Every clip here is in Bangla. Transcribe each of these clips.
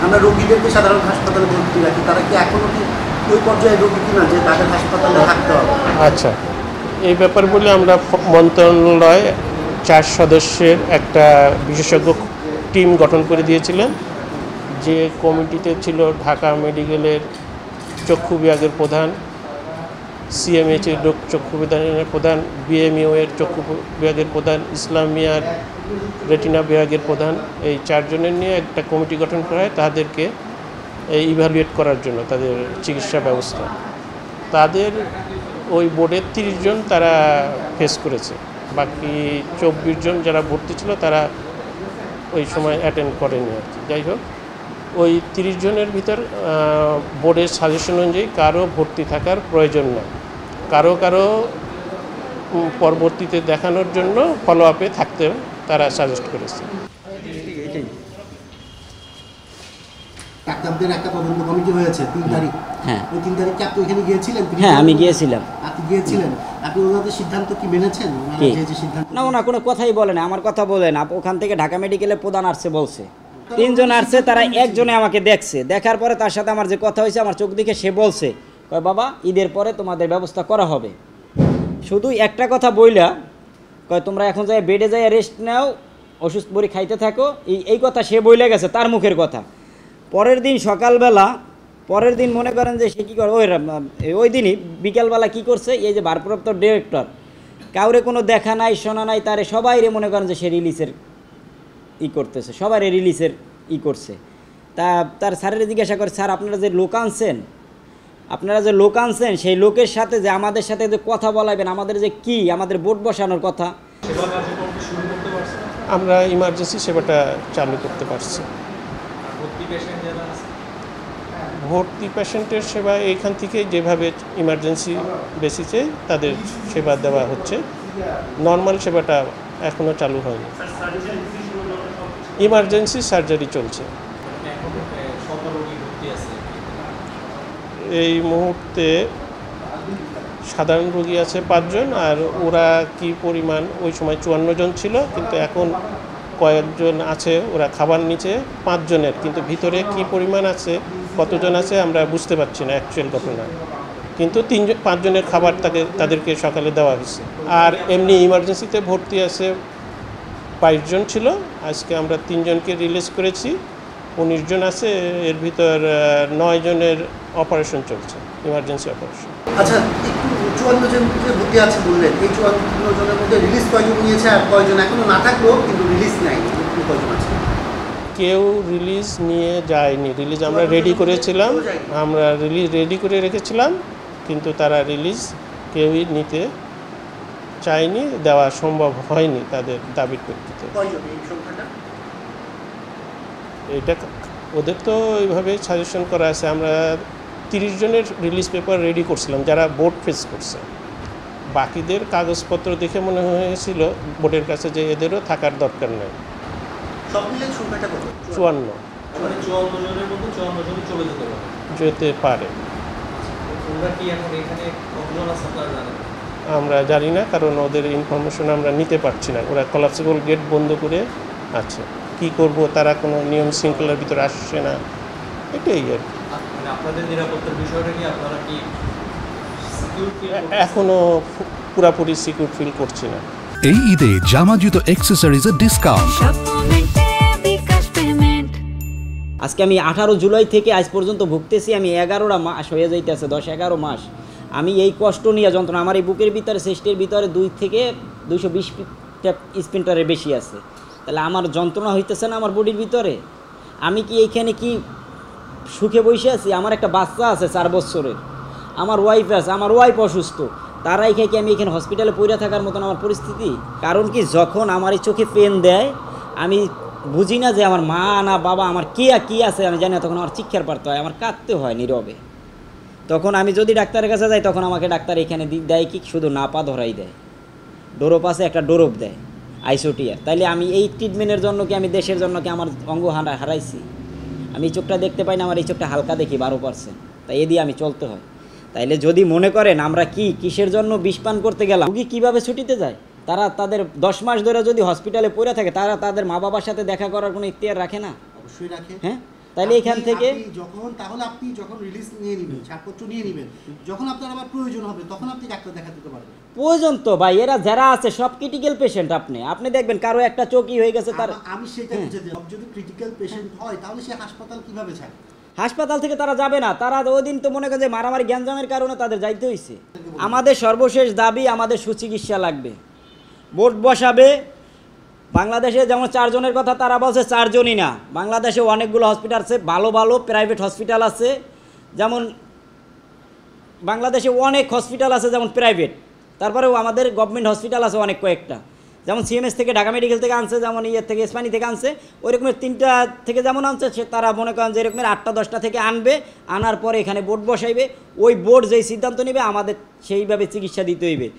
আমরা রোগীদেরকে সাধারণ হাসপাতালে ভর্তি রাখি, তারা কি এখনো কি ওই পর্যায়ে রোগী কিনা যে তাদের হাসপাতালে থাকতে হবে? আচ্ছা, এই ব্যাপার বলে আমরা মন্ত্রণালয় 4 সদস্যের একটা বিশেষজ্ঞ টিম গঠন করে দিয়েছিলেন, যে কমিটিতে ছিল ঢাকা মেডিকেলের চক্ষু বিভাগের প্রধান, সিএমএইচের চক্ষু বিভাগের প্রধান, বিএমইউ এর চক্ষু বিভাগের প্রধান, ইসলামিয়ার রেটিনা বিভাগের প্রধান। এই 4 জনের নিয়ে একটা কমিটি গঠন করা হয় তাদেরকে ইভ্যালুয়েট করার জন্য তাদের চিকিৎসা ব্যবস্থা। তাদের ওই বোর্ডের 30 জন তারা ফেস করেছে, বাকি 24 জন যারা ভর্তি ছিল তারা ওই সময় অ্যাটেন্ড করেনি আর কি। যাই হোক, ওই 30 জনের ভিতর বোর্ডের সাজেশন অনুযায়ী কারো ভর্তি থাকার প্রয়োজন নয়, কারো পরবর্তীতে দেখানোর জন্য ফলো আপে থাকতে তারা সাজেস্ট করেছে। ডাক্তারদের একটা তদন্ত কমিটি হয়েছে 3 তারিখ। হ্যাঁ, ওই 3 তারিখে আপনি ওখানে গিয়েছিলেন? হ্যাঁ আমি গিয়েছিলাম। আপনি গিয়েছিলেন, আপনি ওনাদের সিদ্ধান্ত কি মেনেছেন? যে সিদ্ধান্ত না, ওনা কোনো কথাই বলে না, আমার কথা বলে না। ওখান থেকে ঢাকা মেডিকেলের প্রধান আসছে, বলছে 3 জন আসছে, তারা একজনে আমাকে দেখছে, দেখার পরে তার সাথে আমার যে কথা হয়েছে আমার চোখ দিকে সে বলছে, কয় বাবা ঈদের পরে তোমাদের ব্যবস্থা করা হবে। শুধু একটা কথা বইলা কয় তোমরা এখন যাই বেডে যাই রেস্ট নাও, ওষুধ বড়ি খাইতে থাকো, এই কথা সে বইলে গেছে, তার মুখের কথা। পরের দিন সকালবেলা, পরের দিন মনে করেন যে সে কী করে, ওই দিনই বিকালবেলা কি করছে, এই যে ভারপ্রাপ্ত ডিরেক্টর কাউরে কোনো দেখা নাই শোনা নাই, তারে সবাই মনে করেন যে সে রিলিজের করতেছে, সবাই রিলিজের করছে। তার স্যারের জিজ্ঞাসা করে, স্যার আপনারা যে লোক আনছেন সেই লোকের সাথে যে আমাদের সাথে যে কথা বলাইবেন, আমাদের যে কি আমাদের বোর্ড বসানোর কথা, আমরা ইমার্জেন্সি সেবাটা চালু করতে পারছি। ভর্তি পেশেন্টের সেবা এইখান থেকে যেভাবে ইমার্জেন্সি বেসিসে তাদের সেবা দেওয়া হচ্ছে, নর্মাল সেবাটা এখনও চালু হয়নি। ইমার্জেন্সি সার্জারি চলছে। এই মুহূর্তে সাধারণ রোগী আছে 5 জন, আর ওরা কি পরিমাণ, ওই সময় 54 জন ছিল, কিন্তু এখন কয়েকজন আছে ওরা খাবার নিচে 5 জনের, কিন্তু ভিতরে কি পরিমাণ আছে, কতজন আছে আমরা বুঝতে পারছি না অ্যাকচুয়াল ঘটনা, কিন্তু 5 জনের খাবার তাদেরকে সকালে দেওয়া হয়েছে। আর এমনি ইমার্জেন্সিতে ভর্তি আছে 22 জন ছিল, আজকে আমরা 3 জনকে রিলিজ করেছি, 19 জন আছে, এর ভিতর 9 জনের অপারেশন চলছে, ইমার্জেন্সি অপারেশন। আচ্ছা, একটু 54 জন যে ভর্তি আছে বললেন, এই 54 জনের মধ্যে রিলিজ কয়জন নিয়েছে আর কয়জন এখনো না থাকলেও কিন্তু রিলিজ নাই, কয়জন আছে? কেউ রিলিজ নিয়ে যায়নি। রিলিজ আমরা রেডি করেছিলাম, আমরা রিলিজ রেডি করে রেখেছিলাম, কিন্তু তারা রিলিজ কেউই নিতে চায়নি, দেওয়া সম্ভব হয়নি তাদের দাবির প্রেক্ষিতে। এটা ওদের তো এইভাবে সাজেশন করা আছে। আমরা 30 জনের রিলিজ পেপার রেডি করছিলাম যারা বোর্ড ফেস করছে, বাকিদের কাগজপত্র দেখে মনে হয়েছিল বোর্ডের কাছে যে এদেরও থাকার দরকার নেই। সব মিলে সংখ্যাটা কত? 54। মানে 54 জনের মধ্যে 54 জন চলে যেতে পারে। ওরা কি এখন এখানে কতজন আছে আপনারা জানেন? আমরা জানি না, কারণ ওদের ইনফরমেশন আমরা নিতে পারছি না। ওরা কলাপসিবল গেট বন্ধ করে আছে, কি করব, তারা কোনো নিয়ম শৃঙ্খলার ভিতরে আসছে না, এটাই আর কি। মানে আপনাদের নিরাপত্তার বিষয়টা কি আপনারা কি এখনও পুরাপুরি সিকিউর ফিল করছি না। এই ঈদে জামা জুতো অ্যাক্সেসরিজের ডিসকাউন্ট। আজকে আমি 18 জুলাই থেকে আজ পর্যন্ত ভুগতেছি, আমি 11টা মাস হয়ে যাইতেছে, 10-11 মাস আমি এই কষ্ট নিয়ে যন্ত্রণা। আমার এই বুকের ভিতরে, চেস্টের ভিতরে 2 থেকে 220 স্পিন্টারের বেশি আছে, তাহলে আমার যন্ত্রণা হইতেছে না আমার বডির ভিতরে? আমি কি এইখানে কি সুখে বসে আছি? আমার একটা বাচ্চা আছে 4 বছরের, আমার ওয়াইফ আছে, আমার ওয়াইফ অসুস্থ, তারাই খাই কি আমি এখানে হসপিটালে পড়ে থাকার মতন আমার পরিস্থিতি? কারণ কি, যখন আমার এই চোখে পেন দেয় আমি বুঝি না যে আমার মা না বাবা, আমার কী আছে আমি জানি না, তখন আমার চিৎকার পারতে হয়, আমার কাঁদতে হয় নীরবে। তখন আমি যদি ডাক্তারের কাছে যাই, তখন আমাকে ডাক্তার এখানে দেয় কি, শুধু নাপা ধরাই দেয়, ডোরপ আছে একটা ডোরপ দেয়, আইসোটিয়ার। তাইলে আমি এই ট্রিটমেন্টের জন্য কি, আমি দেশের জন্য কি আমার অঙ্গ হারাইছি? আমি এই চোখটা দেখতে পাই না, আমার এই চোখটা হালকা দেখি 12%, তাই এ দিয়ে আমি চলতে হয়। তাইলে যদি মনে করেন আমরা কিসের জন্য বিষ পান করতে গেলাম, রুগী কীভাবে ছুটিতে যায়, তারা তাদের 10 মাস ধরে যদি হসপিটালে পড়ে থাকে, তারা তাদের মা বাবার সাথে দেখা করার কোনো ইখতিয়ার রাখে না? অবশ্যই রাখে। হ্যাঁ, তাহলে এখান থেকে তাহলে আপনি যখন রিলিজ নিয়ে নেবেন, ছাড়পত্র নিয়ে নেবেন, যখন আপনার আবার প্রয়োজন হবে তখন আপনি ডাক্তার দেখা দিতে পারবেন। প্রয়োজন তো ভাই, এরা যারা আছে সব ক্রিটিক্যাল পেশেন্ট। আপনি দেখবেন কারো একটা চোখই হয়ে গেছে তার। আমি সেটা বুঝে দিই, যদি ক্রিটিক্যাল পেশেন্ট হয় তাহলে সে হাসপাতাল কিভাবে ছাড়ে? হাসপাতাল থেকে তারা যাবে না, তারা ওই দিন তো মনে করেন যে মারামারি গ্যাঞ্জামের কারণে তাদের যাইতে হয়েছে। আমাদের সর্বশেষ দাবি, আমাদের সুচিকিৎসা লাগবে। বোর্ড বসাবে, বাংলাদেশে যেমন 4 জনের কথা তারা বলছে, 4 জনই না, বাংলাদেশে অনেকগুলো হসপিটাল আছে, ভালো ভালো প্রাইভেট হসপিটাল আছে। যেমন বাংলাদেশে অনেক হসপিটাল আছে যেমন প্রাইভেট, তারপরেও আমাদের গভর্নমেন্ট হসপিটাল আছে অনেক কয়েকটা। যেমন সিএমএস থেকে, ঢাকা মেডিকেল থেকে আনছে, যেমন ইয়ের থেকে, ইস্পানি থেকে আনছে, ওই রকমের 3টা থেকে যেমন আনছে, সে তারা মনে করেন যে এরকমের 8টা 10টা থেকে আনবে, আনার পরে এখানে বোর্ড বসাইবে। ওই বোর্ড যেই সিদ্ধান্ত নেবে আমাদের সেইভাবে চিকিৎসা দিতে হইবে।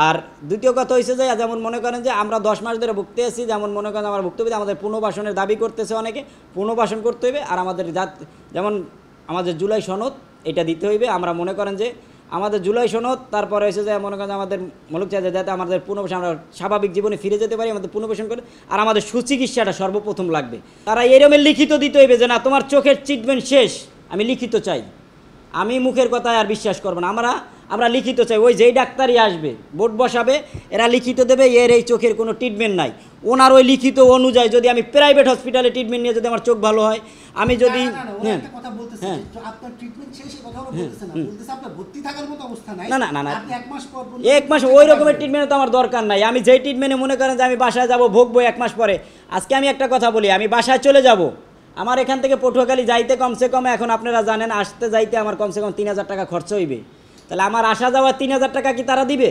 আর দ্বিতীয় কথা হয়েছে যে যেমন মনে করেন যে আমরা 10 মাস ধরে ভুগতে আছি, যেমন মনে করেন আমার ভুক্তভোগী আমাদের পুনর্বাসনের দাবি করতেছে অনেকে, পুনর্বাসন করতে হইবে। আর আমাদের যেমন আমাদের জুলাই সনদ এটা দিতে হইবে। আমরা মনে করেন যে আমাদের জুলাই সনদ, তারপরে হয়েছে যে মনে করেন আমাদের মূলক চাই যাতে আমাদের পুনর্বাসন, আমরা স্বাভাবিক জীবনে ফিরে যেতে পারি, আমাদের পুনর্বাসন করে। আর আমাদের সুচিকিৎসাটা সর্বপ্রথম লাগবে। তারা এরকমের লিখিত দিতে হইবে যে না, তোমার চোখের ট্রিটমেন্ট শেষ, আমি লিখিত চাই। আমি মুখের কথায় আর বিশ্বাস করবো না, আমরা লিখিত চাই। ওই যেই ডাক্তারই আসবে, বোর্ড বসাবে, এরা লিখিত দেবে এর এই চোখের কোনো ট্রিটমেন্ট নাই। ওনার ওই লিখিত অনুযায়ী যদি আমি প্রাইভেট হসপিটালে ট্রিটমেন্ট নিয়ে যদি আমার চোখ ভালো হয়, আমি যদি কথা বলতেছি যে আপনার ট্রিটমেন্ট শেষ, এই কথাও বলতেছে না, বলতেছে আপনার ভর্তি থাকার মতো অবস্থা নাই। না, আপনি 1 মাস পর 1 মাস ওই রকমের ট্রিটমেন্ট তো আমার দরকার নাই। আমি যেই ট্রিটমেন্টে মনে করেন যে আমি বাসায় যাব, ভোগবো 1 মাস পরে। আজকে আমি একটা কথা বলি, আমি বাসায় চলে যাব, আমার এখান থেকে পটুয়াখালী যাইতে কমসে কম, এখন আপনারা জানেন আসতে যাইতে আমার কমসে কম 3000 টাকা খরচ হইবে। তাহলে আমার আসা যাওয়া 3000 টাকা কি তারা দিবে?